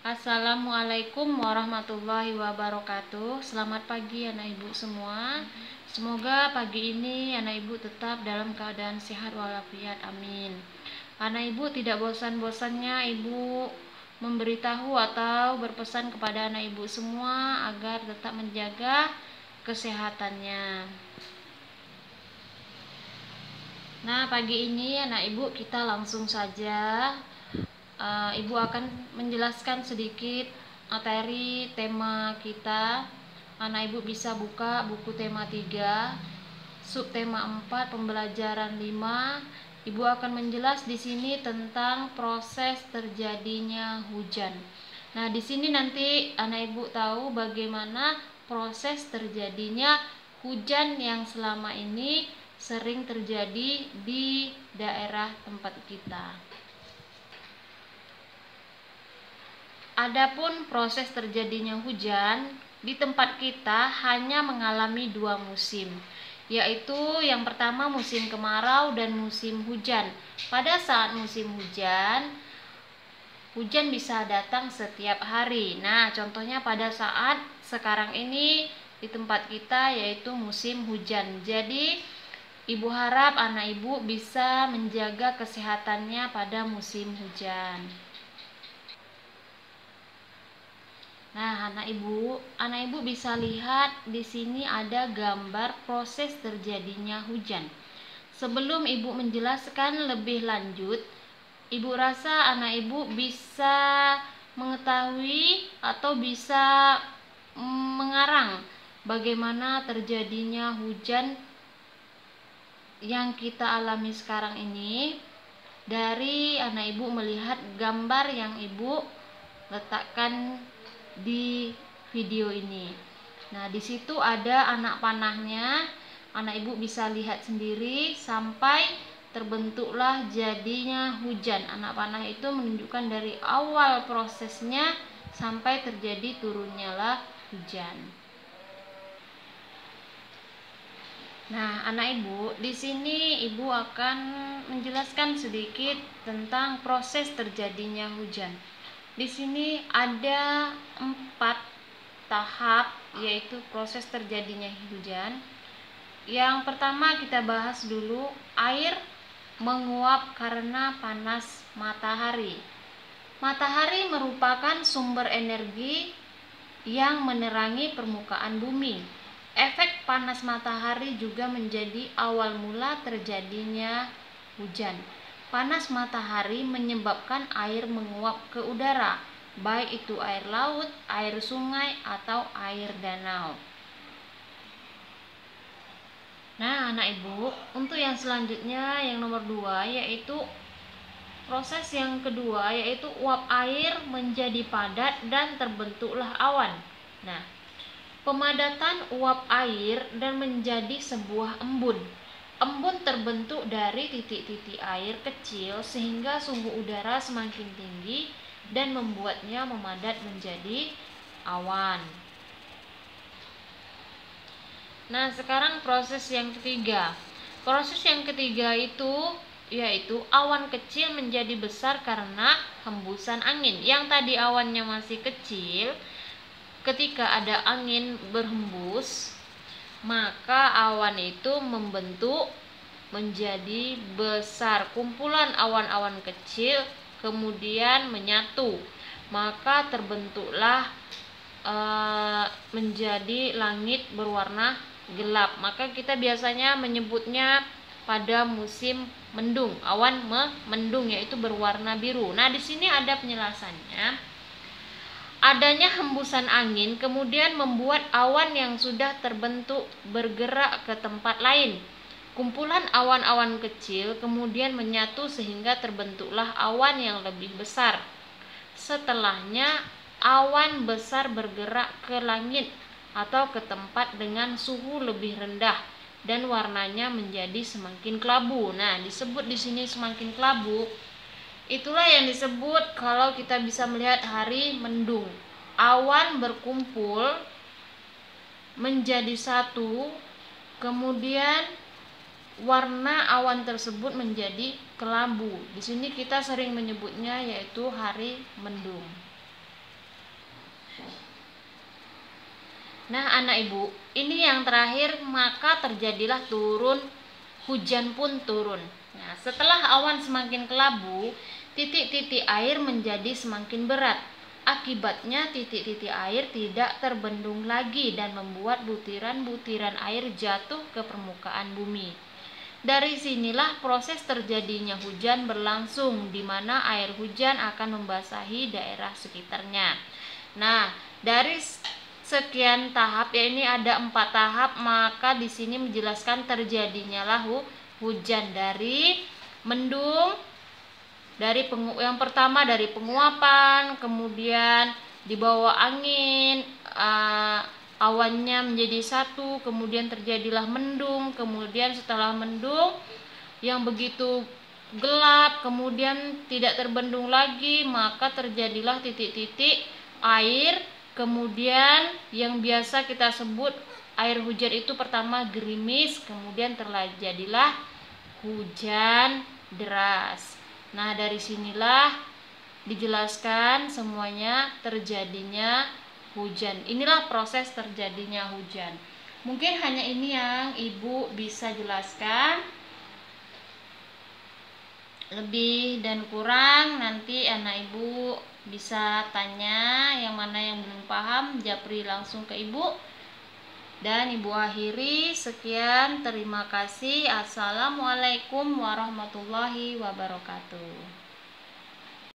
Assalamualaikum warahmatullahi wabarakatuh. Selamat pagi anak ibu semua. Semoga pagi ini anak ibu tetap dalam keadaan sehat walafiat, amin. Anak ibu tidak bosan-bosannya ibu memberitahu atau berpesan kepada anak ibu semua agar tetap menjaga kesehatannya. Nah, pagi ini anak ibu kita langsung saja Ibu akan menjelaskan sedikit materi tema kita. Anak ibu bisa buka buku tema 3, subtema 4, pembelajaran 5. Ibu akan menjelas di sini tentang proses terjadinya hujan. Nah, di sini nanti anak ibu tahu bagaimana proses terjadinya hujan yang selama ini sering terjadi di daerah tempat kita. Adapun proses terjadinya hujan di tempat kita hanya mengalami 2 musim, yaitu yang pertama musim kemarau dan musim hujan. Pada saat musim hujan, hujan bisa datang setiap hari. Nah, contohnya pada saat sekarang ini di tempat kita yaitu musim hujan. Jadi, ibu harap anak ibu bisa menjaga kesehatannya pada musim hujan. Nah, anak ibu bisa lihat di sini ada gambar proses terjadinya hujan. Sebelum ibu menjelaskan lebih lanjut, ibu rasa anak ibu bisa mengetahui atau bisa mengarang bagaimana terjadinya hujan yang kita alami sekarang ini dari anak ibu melihat gambar yang ibu letakkan di video ini. Nah, di situ ada anak panahnya. Anak ibu bisa lihat sendiri sampai terbentuklah jadinya hujan. Anak panah itu menunjukkan dari awal prosesnya sampai terjadi turunnya lah hujan. Nah, anak ibu, di sini ibu akan menjelaskan sedikit tentang proses terjadinya hujan. Di sini ada 4 tahap yaitu proses terjadinya hujan. Yang pertama kita bahas dulu air menguap karena panas matahari. Matahari merupakan sumber energi yang menerangi permukaan bumi. Efek panas matahari juga menjadi awal mula terjadinya hujan. Panas matahari menyebabkan air menguap ke udara, baik itu air laut, air sungai, atau air danau. Nah, anak ibu, untuk yang selanjutnya yang nomor 2 yaitu proses yang kedua yaitu uap air menjadi padat dan terbentuklah awan. Nah, pemadatan uap air dan menjadi sebuah embun. Embun terbentuk dari titik-titik air kecil sehingga suhu udara semakin tinggi dan membuatnya memadat menjadi awan. Nah, sekarang proses yang ketiga. Proses yang ketiga yaitu awan kecil menjadi besar karena hembusan angin. Yang tadi awannya masih kecil, ketika ada angin berhembus, maka awan itu membentuk menjadi besar. Kumpulan awan-awan kecil kemudian menyatu, maka terbentuklah menjadi langit berwarna gelap. Maka kita biasanya menyebutnya pada musim mendung, awan mendung yaitu berwarna biru. Nah, di sini ada penjelasannya. Adanya hembusan angin kemudian membuat awan yang sudah terbentuk bergerak ke tempat lain. Kumpulan awan-awan kecil kemudian menyatu sehingga terbentuklah awan yang lebih besar. Setelahnya, awan besar bergerak ke langit atau ke tempat dengan suhu lebih rendah dan warnanya menjadi semakin kelabu. Nah, disebut di sini semakin kelabu. Itulah yang disebut kalau kita bisa melihat hari mendung. Awan berkumpul menjadi satu, kemudian warna awan tersebut menjadi kelabu. Di sini kita sering menyebutnya yaitu hari mendung. Nah, anak ibu, ini yang terakhir, maka terjadilah turun, hujan pun turun. Nah, setelah awan semakin kelabu, titik-titik air menjadi semakin berat. Akibatnya titik-titik air tidak terbendung lagi dan membuat butiran-butiran air jatuh ke permukaan bumi. Dari sinilah proses terjadinya hujan berlangsung, di mana air hujan akan membasahi daerah sekitarnya. Nah, dari sekian tahap, ya ini ada 4 tahap, maka di sini menjelaskan terjadinya hujan dari mendung, dari yang pertama dari penguapan, kemudian dibawa angin, awannya menjadi satu, kemudian terjadilah mendung, kemudian setelah mendung yang begitu gelap, kemudian tidak terbendung lagi, maka terjadilah titik-titik air. Kemudian yang biasa kita sebut air hujan itu pertama gerimis, kemudian terjadilah hujan deras. Nah, dari sinilah dijelaskan semuanya terjadinya hujan. Inilah proses terjadinya hujan. Mungkin hanya ini yang Ibu bisa jelaskan. Lebih dan kurang nanti anak Ibu bisa tanya, yang mana yang belum paham japri langsung ke Ibu. Dan Ibu akhiri, sekian, terima kasih. Assalamualaikum warahmatullahi wabarakatuh.